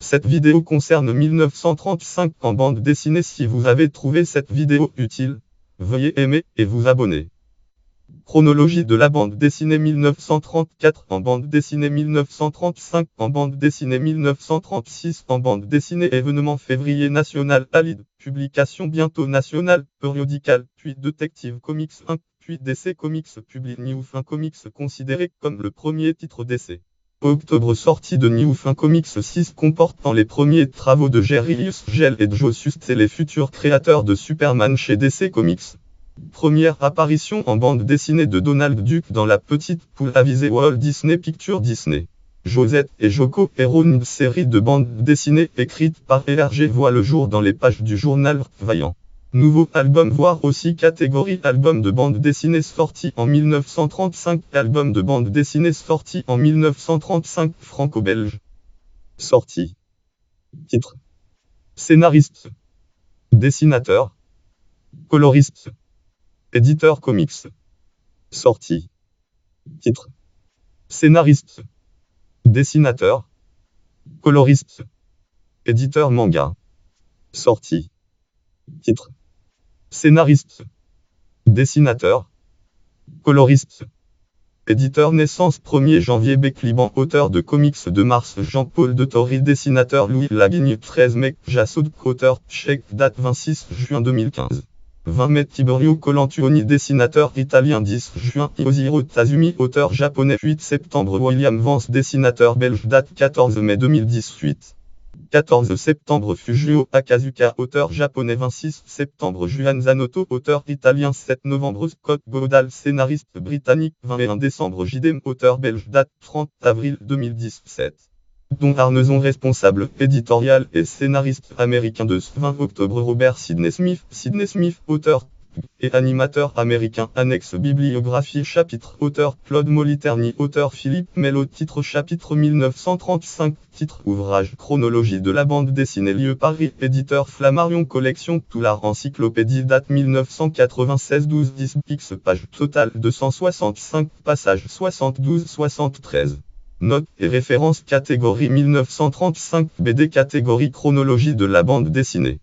Cette vidéo concerne 1935 en bande dessinée. Si vous avez trouvé cette vidéo utile, veuillez aimer et vous abonner. Chronologie de la bande dessinée 1934 en bande dessinée 1935 en bande dessinée 1936 en bande dessinée événement février national Alid, publication bientôt nationale, périodical, puis Detective Comics 1, puis DC Comics publie New Fin Comics considéré comme le premier titre DC. Octobre sortie de New Fin Comics 6 comportant les premiers travaux de Jerry Gell et Joe Shuster, les futurs créateurs de Superman chez DC Comics. Première apparition en bande dessinée de Donald Duck dans La Petite Poule avisée Walt Disney Pictures Disney. Josette et Joko Hero, une série de bandes dessinées écrites par R.G. voit le jour dans les pages du journal Vaillant. Nouveau album, voire aussi catégorie album de bande dessinée sorti en 1935, album de bande dessinée sorti en 1935 franco-belge. Sortie. Titre. Scénariste. Dessinateur. Coloriste. Éditeur comics. Sortie. Titre. Scénariste. Dessinateur. Coloriste. Éditeur manga. Sortie. Titre. Scénariste. Dessinateur. Coloriste. Éditeur naissance 1er janvier Bécliban, auteur de comics de mars Jean-Paul de Tory, dessinateur Louis Lavigne 13 mai Jassoud, auteur Tchèque, date 26 juin 2015. 20 mai Tiberio Colantuoni, dessinateur italien 10 juin Yosiro Tazumi, auteur japonais 8 septembre William Vance, dessinateur belge, date 14 mai 2018. 14 septembre Fujio Akazuka, auteur japonais 26 septembre Juan Zanotto, auteur italien 7 novembre Scott Godal, scénariste britannique 21 décembre Jdem, auteur belge, date 30 avril 2017. Don Arnezon, responsable éditorial et scénariste américain de 20 octobre Robert Sidney Smith, auteur et animateur américain. Annexe bibliographie chapitre auteur Claude Moliterni, auteur Philippe Mello, titre chapitre 1935, titre ouvrage chronologie de la bande dessinée, lieu Paris, éditeur Flammarion, collection Toulard, encyclopédie, date 1996 12-10 X, page totale 265, passage 72-73. Notes et références catégorie 1935 BD catégorie chronologie de la bande dessinée.